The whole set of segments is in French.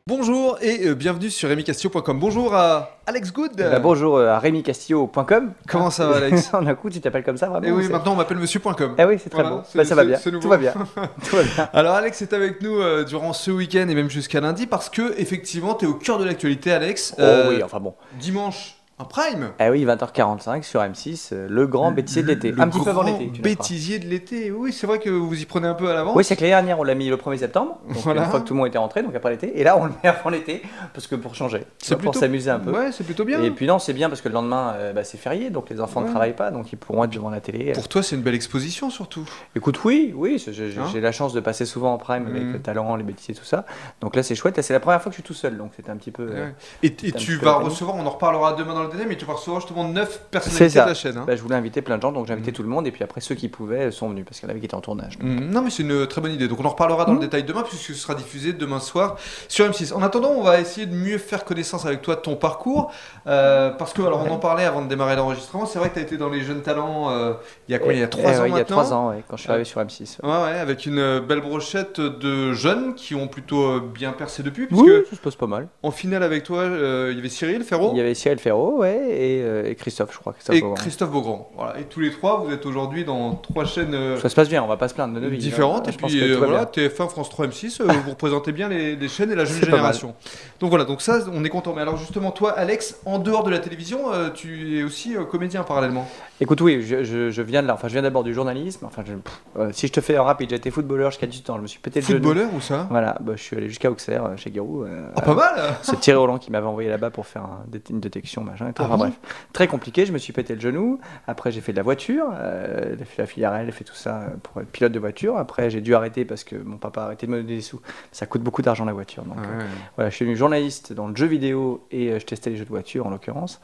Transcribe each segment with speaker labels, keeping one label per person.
Speaker 1: Bonjour et bienvenue sur RémiCastillo.com. Bonjour à Alex Good.
Speaker 2: Bonjour à RémiCastillo.com.
Speaker 1: Comment ça va, Alex?
Speaker 2: On a coup, tu t'appelles comme ça vraiment?
Speaker 1: Et oui, maintenant on m'appelle Monsieur.com.
Speaker 2: Ah oui, c'est très
Speaker 1: Voilà,
Speaker 2: beau. Ça va bien.
Speaker 1: Tout
Speaker 2: va bien. Tout va bien.
Speaker 1: Alors Alex est avec nous durant ce week-end et même jusqu'à lundi parce que effectivement tu es au cœur de l'actualité, Alex.
Speaker 2: Oui, enfin bon.
Speaker 1: Dimanche, un prime.
Speaker 2: Ah oui, 20h45 sur M6, le grand bêtisier de l'été. Un petit peu avant l'été.
Speaker 1: Bêtisier de l'été. Oui, c'est vrai que vous y prenez un peu à l'avance.
Speaker 2: Oui, c'est que l'année dernière, on l'a mis le 1er septembre, donc
Speaker 1: Voilà.
Speaker 2: une fois que tout le monde était rentré, donc après l'été. Et là, on le met avant l'été, parce que pour changer,
Speaker 1: C'est
Speaker 2: pour
Speaker 1: plutôt
Speaker 2: s'amuser un peu.
Speaker 1: Ouais, c'est plutôt bien.
Speaker 2: Et puis non, c'est bien parce que le lendemain, c'est férié, donc les enfants ne travaillent pas, donc ils pourront être devant la télé.
Speaker 1: Pour toi, c'est une belle exposition surtout.
Speaker 2: Écoute, oui, j'ai la chance de passer souvent en prime avec le talent, les bêtisiers, tout ça. Donc là, c'est chouette. Là, c'est la première fois que je suis tout seul, donc c'était un petit peu.
Speaker 1: Ouais. Et tu vas recevoir, on en reparlera demain dans le détail, mais tu vas recevoir justement 9 personnalités
Speaker 2: C'est ça.
Speaker 1: de la chaîne. Hein.
Speaker 2: Je voulais inviter plein de gens, donc j'ai invité tout le monde, et puis après ceux qui pouvaient sont venus, parce qu'il y en avait qui étaient en tournage.
Speaker 1: Non, mais c'est une très bonne idée. Donc on en reparlera dans le détail demain, puisque ce sera diffusé demain soir sur M6. En attendant, on va essayer de mieux faire connaissance avec toi de ton parcours. Parce que, alors on en parlait avant de démarrer l'enregistrement, c'est vrai que tu as été dans les jeunes talents il y a quoi, il y a 3 ans maintenant.
Speaker 2: Il y a 3 ans, quand je suis arrivé sur M6.
Speaker 1: Ouais, avec une belle brochette de jeunes qui ont plutôt bien percé depuis.
Speaker 2: Oui,
Speaker 1: Puisque
Speaker 2: ça se passe pas mal.
Speaker 1: en finale avec toi, il y avait Cyril Ferraud.
Speaker 2: Il y avait Cyril Ferraud, et Christophe, je crois.
Speaker 1: Christophe Beaugrand. Voilà. Et tous les trois, vous êtes aujourd'hui dans 3 chaînes
Speaker 2: ça se passe bien, on va pas se plaindre de nos vies.
Speaker 1: différentes. Et puis voilà, TF1, France 3, M6, vous représentez bien les chaînes et la jeune génération. Donc voilà, donc ça, on est content. Mais alors justement, toi, Alex, en dehors de la télévision, tu es aussi comédien parallèlement.
Speaker 2: Écoute, oui, je viens de là. Enfin, je viens d'abord du journalisme. Enfin, si je te fais un rapide, j'ai été footballeur jusqu'à 18 ans. Je me suis pété le genou.
Speaker 1: Footballeur ou ça?
Speaker 2: Voilà, je suis allé jusqu'à Auxerre, chez Giroud.
Speaker 1: Pas mal.
Speaker 2: C'est Thierry Roland qui m'avait envoyé là-bas pour faire une détection, machin. Enfin bref, très compliqué. Je me suis pété le genou. Après, j'ai fait de la voiture. J'ai fait la filière L, j'ai fait tout ça pour être pilote de voiture. Après, j'ai dû arrêter parce que mon papa a arrêté de me donner des sous. Ça coûte beaucoup d'argent la voiture. Donc voilà, je suis devenu journaliste dans le jeu vidéo et je testais les jeux de voiture en l'occurrence.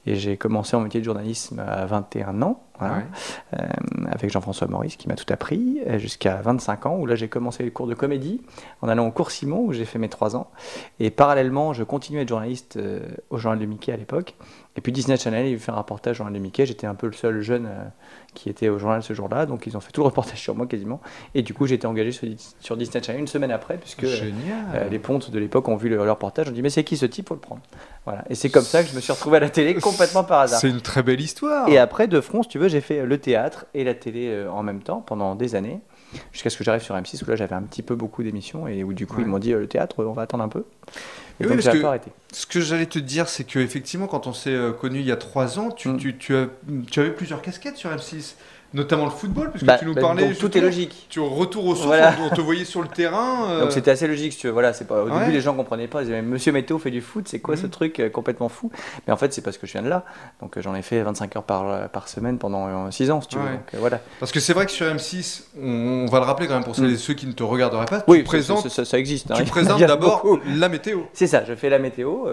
Speaker 2: Et j'ai commencé en métier de journalisme à 21 ans. Voilà, avec Jean-François Maurice qui m'a tout appris jusqu'à 25 ans où là j'ai commencé les cours de comédie en allant au cours Simon où j'ai fait mes 3 ans et parallèlement je continuais à être journaliste au journal de Mickey à l'époque et puis Disney Channel il fait un reportage au journal de Mickey, j'étais un peu le seul jeune qui était au journal ce jour-là donc ils ont fait tout le reportage sur moi quasiment et du coup j'ai été engagé sur Disney Channel une semaine après puisque les pontes de l'époque ont vu le reportage, on dit mais c'est qui ce type, faut le prendre. Voilà. Et c'est comme ça que je me suis retrouvé à la télé complètement par hasard.
Speaker 1: C'est une très belle histoire.
Speaker 2: Et après de front, si tu veux, j'ai fait le théâtre et la télé en même temps pendant des années, jusqu'à ce que j'arrive sur M6 où là j'avais un petit peu beaucoup d'émissions et où du coup ils m'ont dit le théâtre, on va attendre un peu. Et donc j'ai pas arrêté.
Speaker 1: Ce que j'allais te dire, c'est qu'effectivement, quand on s'est connus il y a 3 ans, tu avais plusieurs casquettes sur M6. Notamment le football, puisque tu nous parlais.
Speaker 2: Donc tout est logique.
Speaker 1: Tu retour au sources,
Speaker 2: voilà.
Speaker 1: on te voyait sur le terrain.
Speaker 2: Donc c'était assez logique, si tu veux. Voilà, c'est pas. Au début, les gens comprenaient pas. Ils disaient, Monsieur Météo fait du foot, c'est quoi ce truc complètement fou? Mais en fait, c'est parce que je viens de là. Donc j'en ai fait 25 heures par semaine pendant 6 ans, si tu veux. Donc, voilà.
Speaker 1: Parce que c'est vrai que sur M6, on va le rappeler quand même pour ceux qui ne te regarderaient pas.
Speaker 2: Oui, ça existe.
Speaker 1: Tu présentes d'abord la météo.
Speaker 2: C'est ça, je fais la météo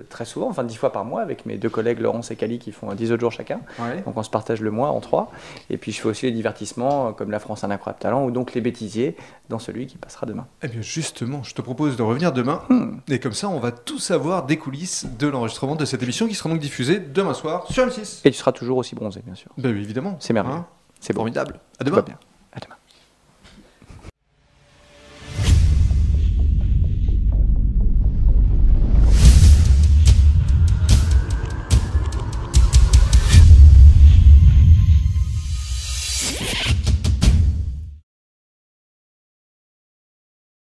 Speaker 2: très souvent, enfin 10 fois par mois avec mes 2 collègues Laurence et Cali qui font 10 autres jours chacun. Donc on se partage le mois en 3. Et puis je fais aussi les divertissements comme La France a un incroyable talent ou donc Les Bêtisiers dans celui qui passera demain.
Speaker 1: Eh bien justement, je te propose de revenir demain et comme ça on va tout savoir des coulisses de l'enregistrement de cette émission qui sera donc diffusée demain soir sur M6.
Speaker 2: Et tu seras toujours aussi bronzé bien sûr.
Speaker 1: Ben oui, évidemment.
Speaker 2: C'est merveilleux.
Speaker 1: C'est formidable. À
Speaker 2: demain.